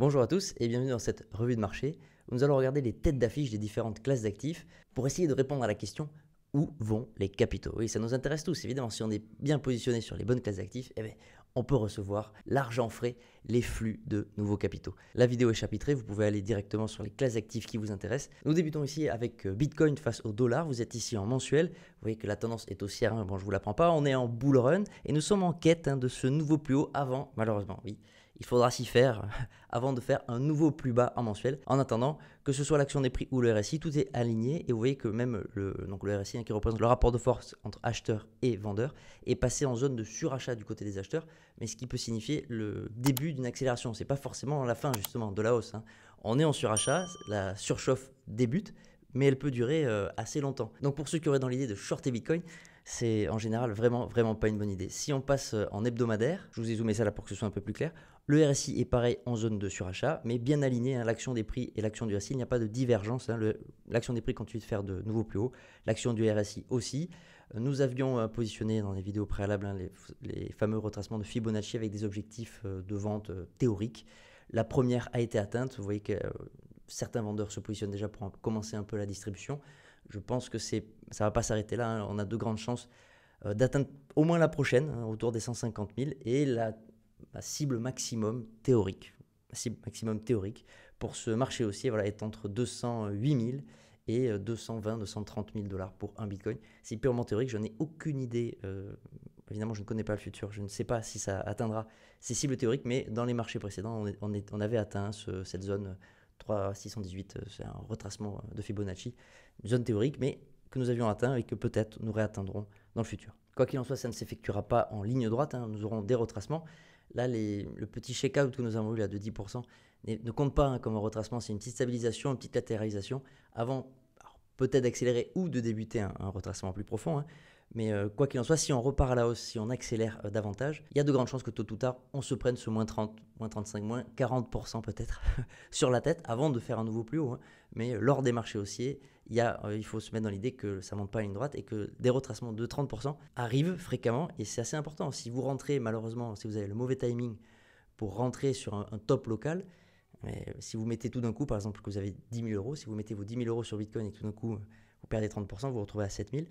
Bonjour à tous et bienvenue dans cette revue de marché où nous allons regarder les têtes d'affiche des différentes classes d'actifs pour essayer de répondre à la question où vont les capitaux. Oui, ça nous intéresse tous évidemment. Si on est bien positionné sur les bonnes classes d'actifs, eh bien, on peut recevoir l'argent frais, les flux de nouveaux capitaux. La vidéo est chapitrée, vous pouvez aller directement sur les classes d'actifs qui vous intéressent. Nous débutons ici avec Bitcoin face au dollar. Vous êtes ici en mensuel. Vous voyez que la tendance est haussière. Bon, je ne vous l'apprends pas. On est en bull run et nous sommes en quête de ce nouveau plus haut avant, malheureusement, oui. Il faudra s'y faire avant de faire un nouveau plus bas en mensuel. En attendant, que ce soit l'action des prix ou le RSI, tout est aligné et vous voyez que même le RSI qui représente le rapport de force entre acheteurs et vendeurs est passé en zone de surachat du côté des acheteurs, mais ce qui peut signifier le début d'une accélération. Ce n'est pas forcément la fin justement de la hausse. On est en surachat, la surchauffe débute, mais elle peut durer assez longtemps. Donc pour ceux qui auraient dans l'idée de shorter Bitcoin, c'est en général vraiment pas une bonne idée. Si on passe en hebdomadaire, je vous ai zoomé ça là pour que ce soit un peu plus clair, le RSI est pareil en zone de surachat, mais bien aligné, l'action des prix et l'action du RSI, il n'y a pas de divergence. L'action des prix continue de faire de nouveaux plus hauts, l'action du RSI aussi. Nous avions positionné dans les vidéos préalables les fameux retracements de Fibonacci avec des objectifs de vente théoriques. La première a été atteinte, vous voyez que certains vendeurs se positionnent déjà pour commencer un peu la distribution. Je pense que ça ne va pas s'arrêter là, on a de grandes chances d'atteindre au moins la prochaine, autour des 150 000, et la cible maximum théorique. Pour ce marché haussier est entre 208 000 et 220 230 000 $ pour un Bitcoin. C'est purement théorique, je n'ai aucune idée. Évidemment, je ne connais pas le futur, je ne sais pas si ça atteindra ces cibles théoriques, mais dans les marchés précédents, on avait atteint cette zone 3618, c'est un retracement de Fibonacci, une zone théorique, mais que nous avions atteint et que peut-être nous réatteindrons dans le futur. Quoi qu'il en soit, ça ne s'effectuera pas en ligne droite, nous aurons des retracements. Là, le petit check-out que nous avons eu là de 10% ne compte pas comme un retracement, c'est une petite stabilisation, une petite latéralisation avant peut-être d'accélérer ou de débuter un retracement plus profond. Mais quoi qu'il en soit, si on repart à la hausse, si on accélère davantage, il y a de grandes chances que tôt ou tard, on se prenne ce moins 30, moins 35, moins 40% peut-être sur la tête avant de faire un nouveau plus haut. Mais lors des marchés haussiers, il faut se mettre dans l'idée que ça ne monte pas à ligne droite et que des retracements de 30% arrivent fréquemment et c'est assez important. Si vous rentrez, malheureusement, si vous avez le mauvais timing pour rentrer sur un top local, si vous mettez tout d'un coup, par exemple, que vous avez 10 000 €, si vous mettez vos 10 000 € sur Bitcoin et que tout d'un coup, vous perdez 30%, vous vous retrouvez à 7 000,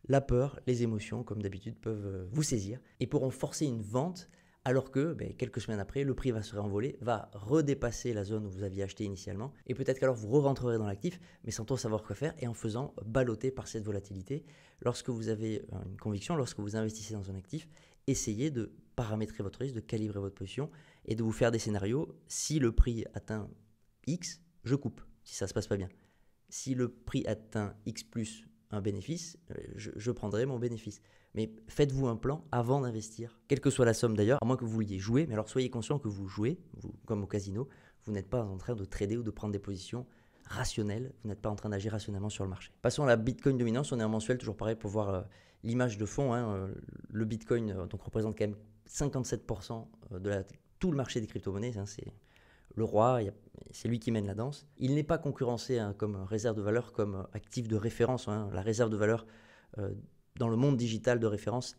la peur, les émotions, comme d'habitude, peuvent vous saisir et pourront forcer une vente alors que quelques semaines après, le prix va se réenvoler, va redépasser la zone où vous aviez acheté initialement et peut-être qu'alors vous re-rentrerez dans l'actif, mais sans trop savoir quoi faire et en faisant balloter par cette volatilité. Lorsque vous avez une conviction, lorsque vous investissez dans un actif, essayez de paramétrer votre risque, de calibrer votre position et de vous faire des scénarios. Si le prix atteint X, je coupe, si ça ne se passe pas bien. Si le prix atteint X plus un bénéfice, je prendrai mon bénéfice. Mais faites-vous un plan avant d'investir, quelle que soit la somme d'ailleurs, à moins que vous vouliez jouer. Mais alors soyez conscient que vous jouez, comme au casino, vous n'êtes pas en train de trader ou de prendre des positions rationnelles, vous n'êtes pas en train d'agir rationnellement sur le marché. Passons à la Bitcoin dominance, on est en mensuel, toujours pareil pour voir l'image de fond. Le Bitcoin donc représente quand même 57% de tout le marché des crypto-monnaies, c'est le roi, c'est lui qui mène la danse. Il n'est pas concurrencé comme réserve de valeur, comme actif de référence. La réserve de valeur dans le monde digital de référence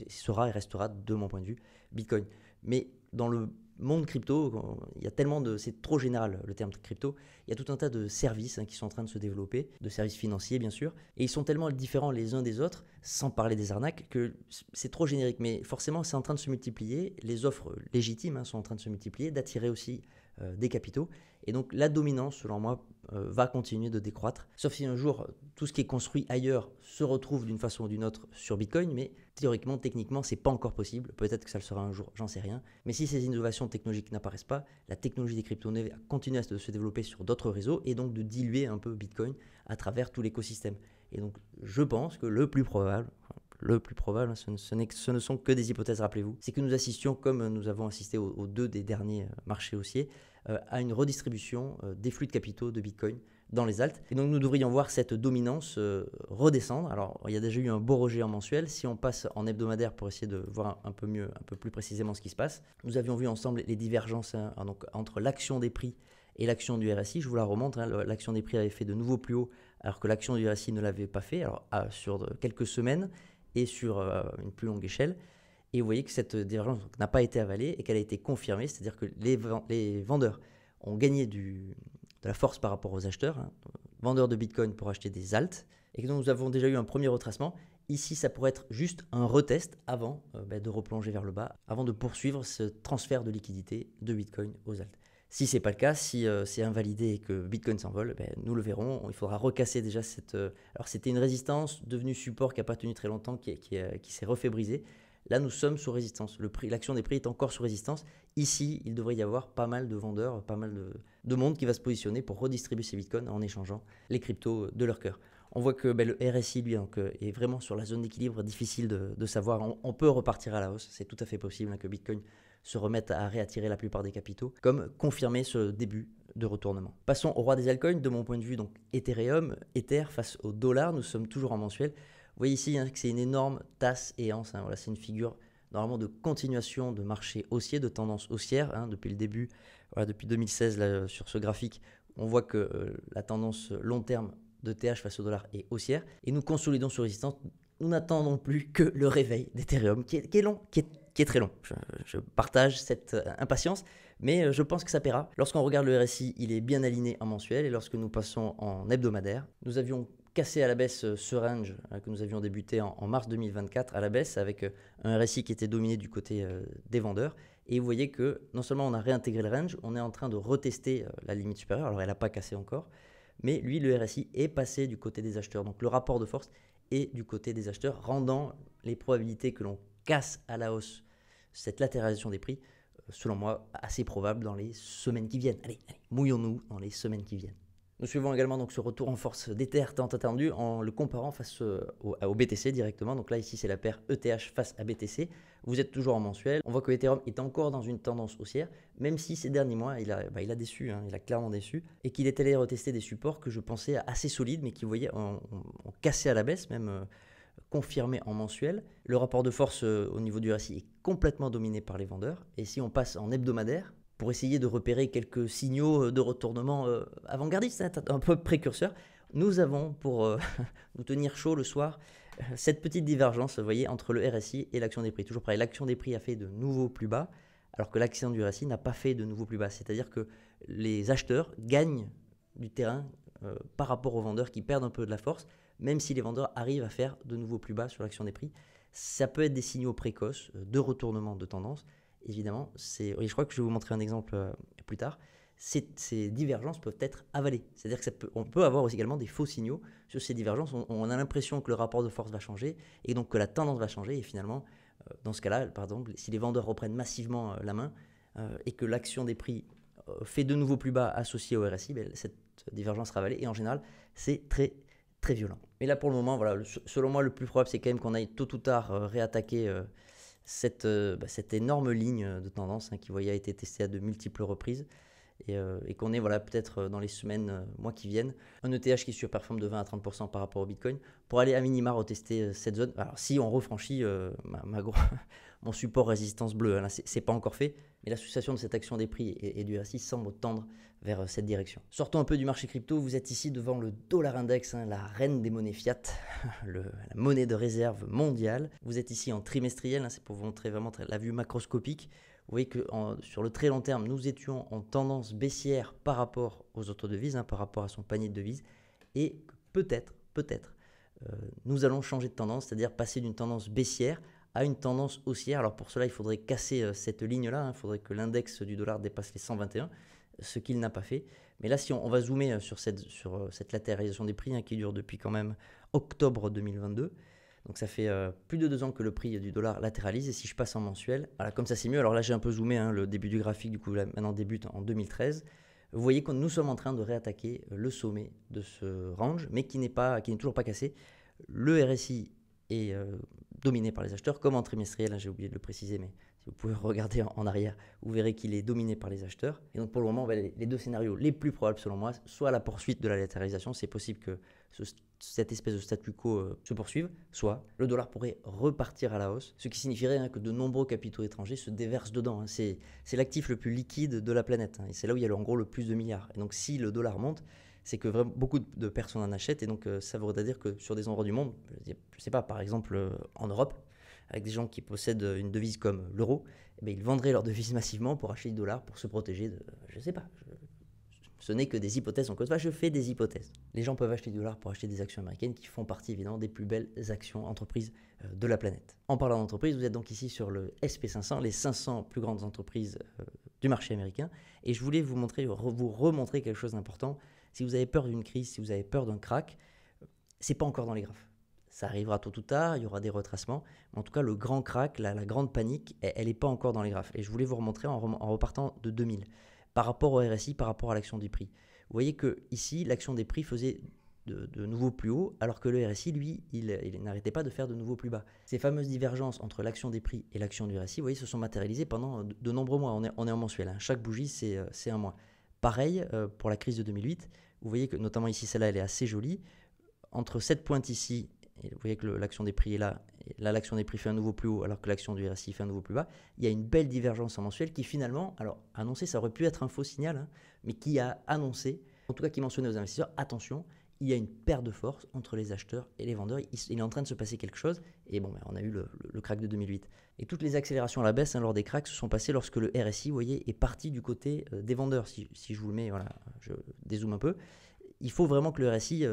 sera et restera, de mon point de vue, Bitcoin. Mais dans le monde crypto, il y a tellement c'est trop général le terme crypto, il y a tout un tas de services qui sont en train de se développer, de services financiers bien sûr, et ils sont tellement différents les uns des autres, sans parler des arnaques, que c'est trop générique. Mais forcément, c'est en train de se multiplier, les offres légitimes sont en train de se multiplier, d'attirer aussi des capitaux. Et donc la dominance, selon moi, va continuer de décroître. Sauf si un jour, tout ce qui est construit ailleurs se retrouve d'une façon ou d'une autre sur Bitcoin. Mais théoriquement, techniquement, c'est pas encore possible. Peut-être que ça le sera un jour, j'en sais rien. Mais si ces innovations technologiques n'apparaissent pas, la technologie des crypto-monnaies va continuer à se développer sur d'autres réseaux et donc de diluer un peu Bitcoin à travers tout l'écosystème. Et donc je pense que le plus probable, ce ne sont que des hypothèses, rappelez-vous, c'est que nous assistions, comme nous avons assisté aux deux des derniers marchés haussiers, à une redistribution des flux de capitaux de Bitcoin dans les alts. Et donc nous devrions voir cette dominance redescendre. Alors il y a déjà eu un beau rejet en mensuel. Si on passe en hebdomadaire pour essayer de voir un peu mieux, un peu plus précisément ce qui se passe, nous avions vu ensemble les divergences donc, entre l'action des prix et l'action du RSI. Je vous la remontre, l'action des prix avait fait de nouveaux plus hauts alors que l'action du RSI ne l'avait pas fait, alors sur quelques semaines et sur une plus longue échelle. Et vous voyez que cette divergence n'a pas été avalée et qu'elle a été confirmée, c'est-à-dire que les vendeurs ont gagné de la force par rapport aux acheteurs, hein, vendeurs de Bitcoin pour acheter des alt, et que nous avons déjà eu un premier retracement. Ici, ça pourrait être juste un retest avant de replonger vers le bas, avant de poursuivre ce transfert de liquidité de Bitcoin aux alt. Si ce n'est pas le cas, si c'est invalidé et que Bitcoin s'envole, nous le verrons. Il faudra recasser déjà cette... alors c'était une résistance devenue support qui n'a pas tenu très longtemps, qui s'est refait briser. Là, nous sommes sous résistance. L'action des prix est encore sous résistance. Ici, il devrait y avoir pas mal de vendeurs, pas mal de monde qui va se positionner pour redistribuer ces bitcoins en échangeant les cryptos de leur cœur. On voit que le RSI, lui, est vraiment sur la zone d'équilibre, difficile de savoir. On peut repartir à la hausse, c'est tout à fait possible que Bitcoin se remette à réattirer la plupart des capitaux, comme confirmer ce début de retournement. Passons au roi des altcoins, de mon point de vue, donc Ethereum, Ether face au dollar, nous sommes toujours en mensuel. Vous voyez ici que c'est une énorme tasse et anse, voilà, c'est une figure normalement de continuation de marché haussier, de tendance haussière, depuis le début, voilà, depuis 2016 là, sur ce graphique, on voit que la tendance long terme de TH face au dollar est haussière et nous consolidons sur résistance. Nous n'attendons plus que le réveil d'Ethereum qui est long, qui est très long. Je partage cette impatience, mais je pense que ça paiera. Lorsqu'on regarde le RSI, il est bien aligné en mensuel et lorsque nous passons en hebdomadaire, nous avions cassé à la baisse ce range que nous avions débuté en mars 2024 à la baisse avec un RSI qui était dominé du côté des vendeurs. Et vous voyez que non seulement on a réintégré le range, on est en train de retester la limite supérieure. Alors elle n'a pas cassé encore, mais lui, le RSI est passé du côté des acheteurs. Donc le rapport de force est du côté des acheteurs, rendant les probabilités que l'on casse à la hausse cette latéralisation des prix, selon moi, assez probable dans les semaines qui viennent. Allez, mouillons-nous dans les semaines qui viennent. Nous suivons également donc ce retour en force d'Ether tant attendu en le comparant face au BTC directement. Donc là, ici, c'est la paire ETH face à BTC. Vous êtes toujours en mensuel. On voit que Ethereum est encore dans une tendance haussière, même si ces derniers mois, il a déçu, il a clairement déçu, et qu'il est allé retester des supports que je pensais assez solides, mais qui, vous voyez, ont cassé à la baisse, même confirmé en mensuel. Le rapport de force au niveau du RSI est complètement dominé par les vendeurs. Et si on passe en hebdomadaire, pour essayer de repérer quelques signaux de retournement avant-gardistes, un peu précurseurs, nous avons, pour nous tenir chaud le soir, cette petite divergence, vous voyez, entre le RSI et l'action des prix. Toujours pareil, l'action des prix a fait de nouveaux plus bas, alors que l'action du RSI n'a pas fait de nouveaux plus bas. C'est-à-dire que les acheteurs gagnent du terrain par rapport aux vendeurs qui perdent un peu de la force, même si les vendeurs arrivent à faire de nouveaux plus bas sur l'action des prix. Ça peut être des signaux précoces de retournement de tendance. Évidemment, et je crois que je vais vous montrer un exemple plus tard, ces divergences peuvent être avalées. C'est-à-dire qu'on peut avoir aussi également des faux signaux sur ces divergences. On a l'impression que le rapport de force va changer et donc que la tendance va changer. Et finalement, dans ce cas-là, par exemple, si les vendeurs reprennent massivement la main et que l'action des prix fait de nouveau plus bas associé au RSI, cette divergence sera avalée. Et en général, c'est très, très violent. Mais là, pour le moment, voilà, selon moi, le plus probable, c'est quand même qu'on aille tôt ou tard réattaquer cette énorme ligne de tendance qui a été testée à de multiples reprises et qu'on est peut-être dans les semaines, mois qui viennent, un ETH qui surperforme de 20 à 30% par rapport au Bitcoin pour aller à minima retester cette zone. Alors si on refranchit mon support résistance bleue, là c'est pas encore fait, mais l'association de cette action des prix et du RSI semble tendre vers cette direction. Sortons un peu du marché crypto, vous êtes ici devant le dollar index, la reine des monnaies fiat, la monnaie de réserve mondiale. Vous êtes ici en trimestriel, c'est pour vous montrer vraiment la vue macroscopique. Vous voyez que sur le très long terme, nous étions en tendance baissière par rapport aux autres devises, par rapport à son panier de devises, et peut-être, nous allons changer de tendance, c'est-à-dire passer d'une tendance baissière à une tendance haussière. Alors pour cela, il faudrait casser cette ligne-là, il faudrait que l'index du dollar dépasse les 121, ce qu'il n'a pas fait. Mais là, si on va zoomer sur cette latéralisation des prix qui dure depuis quand même octobre 2022, donc ça fait plus de 2 ans que le prix du dollar latéralise. Et si je passe en mensuel, voilà, comme ça c'est mieux. Alors là, j'ai un peu zoomé, le début du graphique, du coup, là, maintenant débute en 2013. Vous voyez que nous sommes en train de réattaquer le sommet de ce range, mais qui n'est toujours pas cassé. Le RSI est dominé par les acheteurs, comme en trimestriel, j'ai oublié de le préciser, mais si vous pouvez regarder en arrière, vous verrez qu'il est dominé par les acheteurs. Et donc pour le moment, les deux scénarios les plus probables selon moi, soit la poursuite de la latéralisation, c'est possible que cette espèce de statu quo se poursuive, soit le dollar pourrait repartir à la hausse, ce qui signifierait que de nombreux capitaux étrangers se déversent dedans. C'est l'actif le plus liquide de la planète, et c'est là où il y a en gros le plus de milliards. Et donc si le dollar monte, c'est que vraiment beaucoup de personnes en achètent, et donc ça voudrait dire que sur des endroits du monde, je ne sais pas, par exemple en Europe, avec des gens qui possèdent une devise comme l'euro, ils vendraient leur devise massivement pour acheter du dollar, pour se protéger de, je ne sais pas, Ce n'est que des hypothèses, on cause pas, je fais des hypothèses. Les gens peuvent acheter du dollar pour acheter des actions américaines qui font partie évidemment des plus belles actions entreprises de la planète. En parlant d'entreprise, vous êtes donc ici sur le SP500, les 500 plus grandes entreprises du marché américain. Et je voulais vous remontrer quelque chose d'important. Si vous avez peur d'une crise, si vous avez peur d'un crack, c'est pas encore dans les graphes. Ça arrivera tôt ou tard, il y aura des retracements. En tout cas, le grand crack, la grande panique, elle n'est pas encore dans les graphes. Et je voulais vous remontrer en repartant de 2000. Par rapport au RSI, par rapport à l'action des prix. Vous voyez que ici, l'action des prix faisait de nouveaux plus hauts, alors que le RSI, lui, il n'arrêtait pas de faire de nouveaux plus bas. Ces fameuses divergences entre l'action des prix et l'action du RSI, vous voyez, se sont matérialisées pendant de nombreux mois. On est en mensuel, hein. Chaque bougie, c'est un mois. Pareil pour la crise de 2008. Vous voyez que, notamment ici, celle-là, elle est assez jolie. Entre cette pointe ici, et vous voyez que l'action des prix est là, et là l'action des prix fait un nouveau plus haut alors que l'action du RSI fait un nouveau plus bas, il y a une belle divergence en mensuel qui finalement, alors annoncé, ça aurait pu être un faux signal, hein, mais qui a annoncé, en tout cas qui mentionnait aux investisseurs, attention, il y a une perte de force entre les acheteurs et les vendeurs, il est en train de se passer quelque chose, et bon, on a eu le crack de 2008. Et toutes les accélérations à la baisse lors des cracks se sont passées lorsque le RSI, vous voyez, est parti du côté des vendeurs. Si je vous le mets, voilà, je dézoome un peu, il faut vraiment que le RSI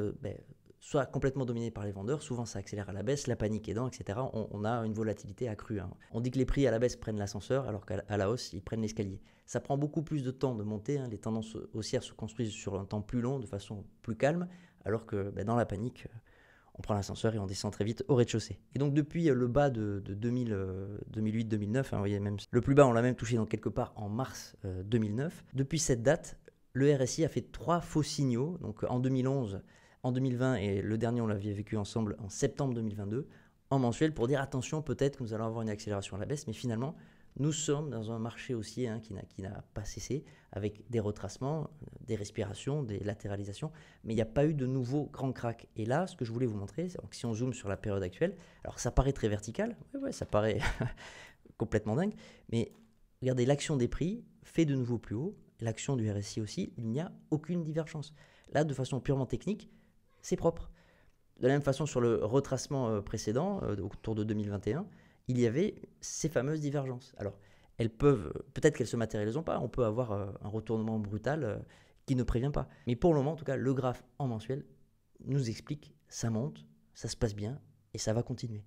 soit complètement dominé par les vendeurs. Souvent, ça accélère à la baisse, la panique aidant, etc. On a une volatilité accrue, hein. On dit que les prix à la baisse prennent l'ascenseur, alors qu'à la hausse, ils prennent l'escalier. Ça prend beaucoup plus de temps de monter, hein. Les tendances haussières se construisent sur un temps plus long, de façon plus calme, alors que dans la panique, on prend l'ascenseur et on descend très vite au rez-de-chaussée. Et donc, depuis le bas de 2008-2009, hein, vous voyez, même le plus bas, on l'a même touché dans quelque part en mars 2009. Depuis cette date, le RSI a fait 3 faux signaux. Donc, en 2011, en 2020, et le dernier, on l'avait vécu ensemble en septembre 2022, en mensuel, pour dire attention, peut-être que nous allons avoir une accélération à la baisse, mais finalement, nous sommes dans un marché haussier, hein, qui n'a pas cessé, avec des retracements, des respirations, des latéralisations, mais il n'y a pas eu de nouveau grand crack. Et là, ce que je voulais vous montrer, c'est que si on zoome sur la période actuelle, alors ça paraît très vertical, ouais, ça paraît complètement dingue, mais regardez, l'action des prix fait de nouveau plus haut, l'action du RSI aussi, il n'y a aucune divergence. Là, de façon purement technique, c'est propre. De la même façon, sur le retracement précédent, autour de 2021, il y avait ces fameuses divergences. Alors, elles peuvent, peut-être qu'elles ne se matérialiseront pas, on peut avoir un retournement brutal qui ne prévient pas. Mais pour le moment, en tout cas, le graphe en mensuel nous explique, ça monte, ça se passe bien, et ça va continuer.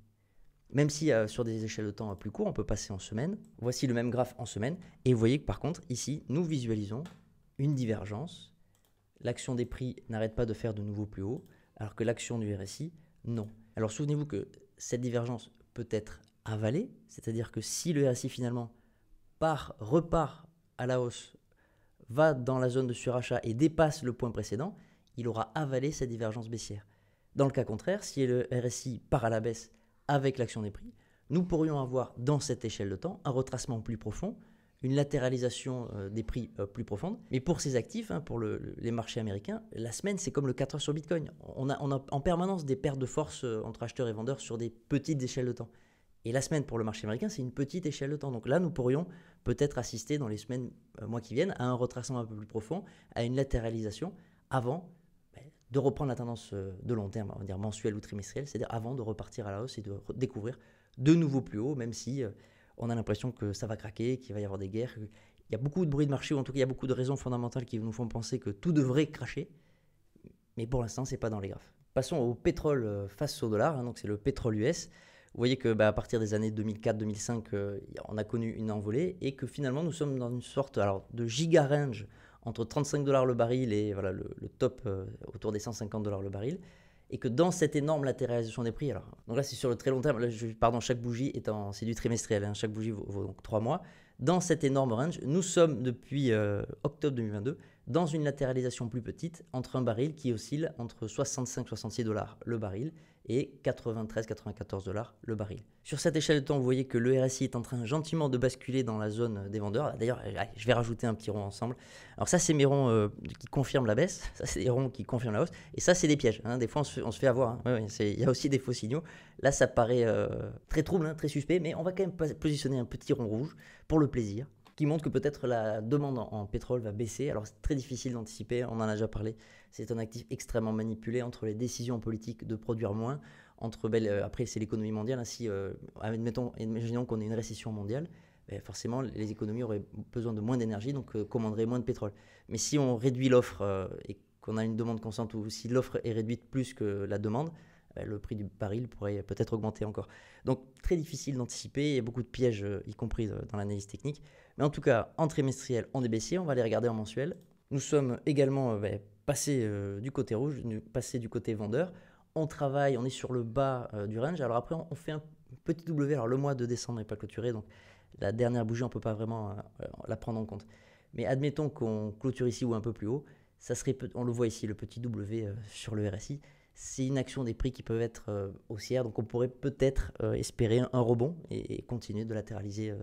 Même si sur des échelles de temps plus courtes, on peut passer en semaine. Voici le même graphe en semaine, et vous voyez que par contre, ici, nous visualisons une divergence. L'action des prix n'arrête pas de faire de nouveaux plus hauts, alors que l'action du RSI, non. Alors souvenez-vous que cette divergence peut être avalée, c'est-à-dire que si le RSI finalement repart à la hausse, va dans la zone de surachat et dépasse le point précédent, il aura avalé cette divergence baissière. Dans le cas contraire, si le RSI part à la baisse avec l'action des prix, nous pourrions avoir dans cette échelle de temps un retracement plus profond, une latéralisation des prix plus profonde. Mais pour ces actifs, hein, pour les marchés américains, la semaine, c'est comme le 4 heures sur Bitcoin. On a en permanence des pertes de force entre acheteurs et vendeurs sur des petites échelles de temps. Et la semaine pour le marché américain, c'est une petite échelle de temps. Donc là, nous pourrions peut-être assister dans les semaines, mois qui viennent, à un retracement un peu plus profond, à une latéralisation avant de reprendre la tendance de long terme, on va dire mensuelle ou trimestrielle, c'est-à-dire avant de repartir à la hausse et de découvrir de nouveaux plus hauts, même si on a l'impression que ça va craquer, qu'il va y avoir des guerres. Il y a beaucoup de bruit de marché, ou en tout cas il y a beaucoup de raisons fondamentales qui nous font penser que tout devrait cracher, mais pour l'instant ce n'est pas dans les graphes. Passons au pétrole face au dollar, hein, donc c'est le pétrole US. Vous voyez que à partir des années 2004-2005, on a connu une envolée et que finalement nous sommes dans une sorte de giga range entre 35 $ le baril et voilà, le top autour des 150 $ le baril. Et que dans cette énorme latéralisation des prix, donc là c'est sur le très long terme, là, chaque bougie c'est du trimestriel, hein, chaque bougie vaut donc 3 mois. Dans cette énorme range, nous sommes depuis octobre 2022 dans une latéralisation plus petite entre un baril qui oscille entre 65-66 $ le baril et 93-94 $ le baril. Sur cette échelle de temps, vous voyez que le RSI est en train gentiment de basculer dans la zone des vendeurs. D'ailleurs, je vais rajouter un petit rond ensemble. Alors ça, c'est mes ronds qui confirment la baisse. Ça, c'est des ronds qui confirment la hausse. Et ça, c'est des pièges, hein. Des fois, on se fait avoir, hein. Il y a aussi des faux signaux. Là, ça paraît très trouble, hein, très suspect. Mais on va quand même positionner un petit rond rouge pour le plaisir, qui montre que peut-être la demande en pétrole va baisser. Alors c'est très difficile d'anticiper, on en a déjà parlé. C'est un actif extrêmement manipulé entre les décisions politiques de produire moins, après c'est l'économie mondiale. Imaginons qu'on ait une récession mondiale, forcément les économies auraient besoin de moins d'énergie, donc commanderaient moins de pétrole. Mais si on réduit l'offre et qu'on a une demande constante, ou si l'offre est réduite plus que la demande, le prix du baril pourrait peut-être augmenter encore. Donc très difficile d'anticiper, il y a beaucoup de pièges, y compris dans l'analyse technique. Mais en tout cas, en trimestriel, en baissier, on va les regarder en mensuel. Nous sommes également passés du côté rouge, passés du côté vendeur. On travaille, on est sur le bas du range. Alors après, on fait un petit W. Alors le mois de décembre n'est pas clôturé, donc la dernière bougie, on ne peut pas vraiment la prendre en compte. Mais admettons qu'on clôture ici ou un peu plus haut, ça serait, on le voit ici, le petit W sur le RSI. C'est une action des prix qui peuvent être haussières, donc on pourrait peut-être espérer un rebond et continuer de latéraliser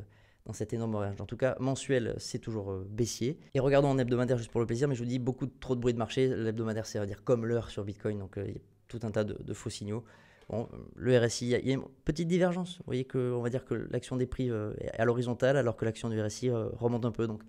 dans cet énorme range. En tout cas, mensuel, c'est toujours baissier. Et regardons en hebdomadaire juste pour le plaisir, mais je vous dis beaucoup trop de bruit de marché. L'hebdomadaire, c'est à dire comme l'heure sur Bitcoin, donc il y a tout un tas de faux signaux. Bon, le RSI, il y a une petite divergence. Vous voyez qu'on va dire que l'action des prix est à l'horizontale alors que l'action du RSI remonte un peu. Donc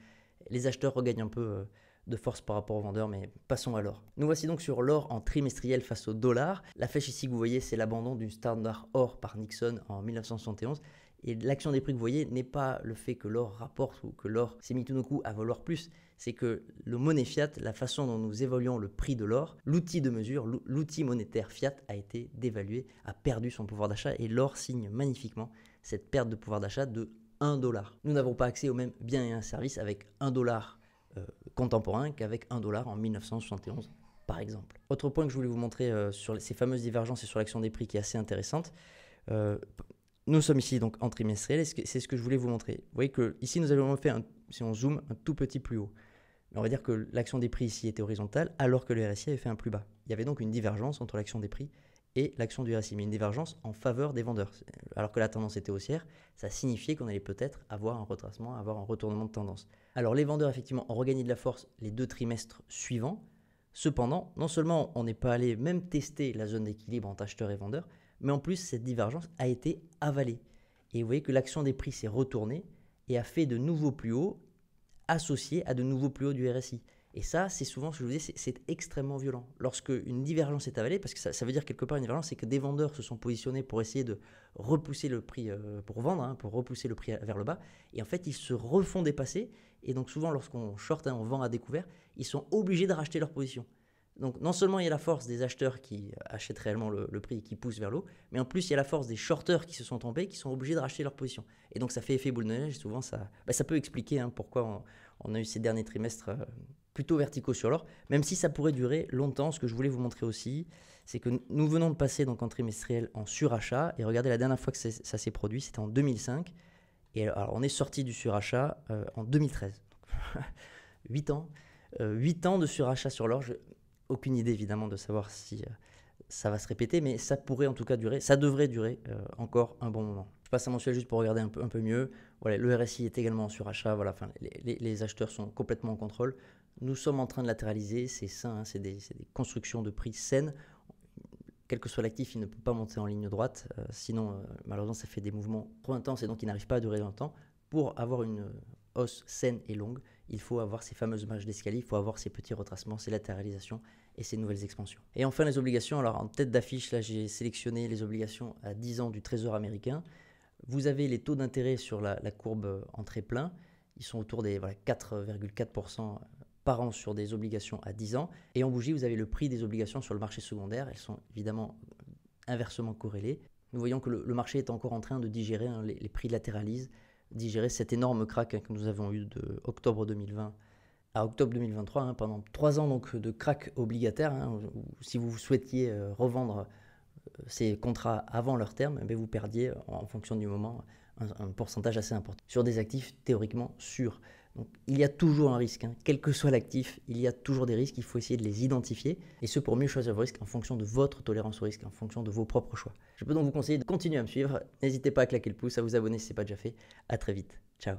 les acheteurs regagnent un peu de force par rapport aux vendeurs, mais passons à l'or. Nous voici donc sur l'or en trimestriel face au dollar. La flèche ici que vous voyez, c'est l'abandon du standard or par Nixon en 1971. Et l'action des prix que vous voyez n'est pas le fait que l'or rapporte ou que l'or s'est mis tout d'un coup à valoir plus. C'est que le monnaie fiat, la façon dont nous évaluons le prix de l'or, l'outil de mesure, l'outil monétaire fiat a été dévalué, a perdu son pouvoir d'achat et l'or signe magnifiquement cette perte de pouvoir d'achat de 1 $. Nous n'avons pas accès aux mêmes biens et un service avec 1 $ contemporain qu'avec 1 $ en 1971 par exemple. Autre point que je voulais vous montrer sur ces fameuses divergences et sur l'action des prix qui est assez intéressante. Nous sommes ici donc en trimestriel et c'est ce que je voulais vous montrer. Vous voyez que ici nous avons fait, si on zoome, un tout petit plus haut. Mais on va dire que l'action des prix ici était horizontale alors que le RSI avait fait un plus bas. Il y avait donc une divergence entre l'action des prix et l'action du RSI, mais une divergence en faveur des vendeurs. Alors que la tendance était haussière, ça signifiait qu'on allait peut-être avoir un retracement, avoir un retournement de tendance. Alors les vendeurs effectivement ont regagné de la force les 2 trimestres suivants. Cependant, non seulement on n'est pas allé même tester la zone d'équilibre entre acheteurs et vendeurs, mais en plus cette divergence a été avalée. Et vous voyez que l'action des prix s'est retournée et a fait de nouveaux plus hauts associés à de nouveaux plus hauts du RSI. Et ça, c'est souvent ce que je vous dis, c'est extrêmement violent. Lorsque une divergence est avalée, parce que ça veut dire quelque part une divergence, c'est que des vendeurs se sont positionnés pour essayer de repousser le prix, pour vendre, pour repousser le prix vers le bas. Et en fait, ils se refont dépasser. Et donc souvent, lorsqu'on short, on vend à découvert, ils sont obligés de racheter leur position. Donc non seulement il y a la force des acheteurs qui achètent réellement le prix et qui poussent vers l'eau, mais en plus il y a la force des shorteurs qui se sont trompés, qui sont obligés de racheter leur position. Et donc ça fait effet boule de neige, et souvent ça peut expliquer pourquoi on a eu ces derniers trimestres plutôt verticaux sur l'or, même si ça pourrait durer longtemps. Ce que je voulais vous montrer aussi, c'est que nous venons de passer donc en trimestriel en surachat, et regardez la dernière fois que ça s'est produit, c'était en 2005, et alors on est sorti du surachat en 2013. 8 ans. 8 ans de surachat sur l'or. Aucune idée évidemment de savoir si ça va se répéter, mais ça pourrait en tout cas durer, ça devrait durer encore un bon moment. Je passe à mensuel juste pour regarder un peu mieux. Voilà, le RSI est également en surachat, voilà, enfin, les acheteurs sont complètement en contrôle. Nous sommes en train de latéraliser, c'est sain, c'est des constructions de prix saines. Quel que soit l'actif, il ne peut pas monter en ligne droite, sinon malheureusement ça fait des mouvements trop intenses et donc il n'arrive pas à durer longtemps. Pour avoir une hausse saine et longue, il faut avoir ces fameuses marges d'escalier, il faut avoir ces petits retracements, ces latéralisations et ces nouvelles expansions. Et enfin les obligations, alors en tête d'affiche, là j'ai sélectionné les obligations à 10 ans du Trésor américain. Vous avez les taux d'intérêt sur la courbe entrée plein, ils sont autour des 4,4% par an sur des obligations à 10 ans. Et en bougie, vous avez le prix des obligations sur le marché secondaire, elles sont évidemment inversement corrélées. Nous voyons que le marché est encore en train de digérer, les prix latéralisent, digérer cet énorme crack que nous avons eu de octobre 2020 à octobre 2023, pendant 3 ans donc, de crack obligataire, où si vous souhaitiez revendre ces contrats avant leur terme, vous perdiez en fonction du moment un pourcentage assez important sur des actifs théoriquement sûrs. Donc, il y a toujours un risque, quel que soit l'actif, il y a toujours des risques, il faut essayer de les identifier, et ce pour mieux choisir vos risques en fonction de votre tolérance au risque, en fonction de vos propres choix. Je peux donc vous conseiller de continuer à me suivre, n'hésitez pas à claquer le pouce, à vous abonner si ce n'est pas déjà fait, à très vite, ciao.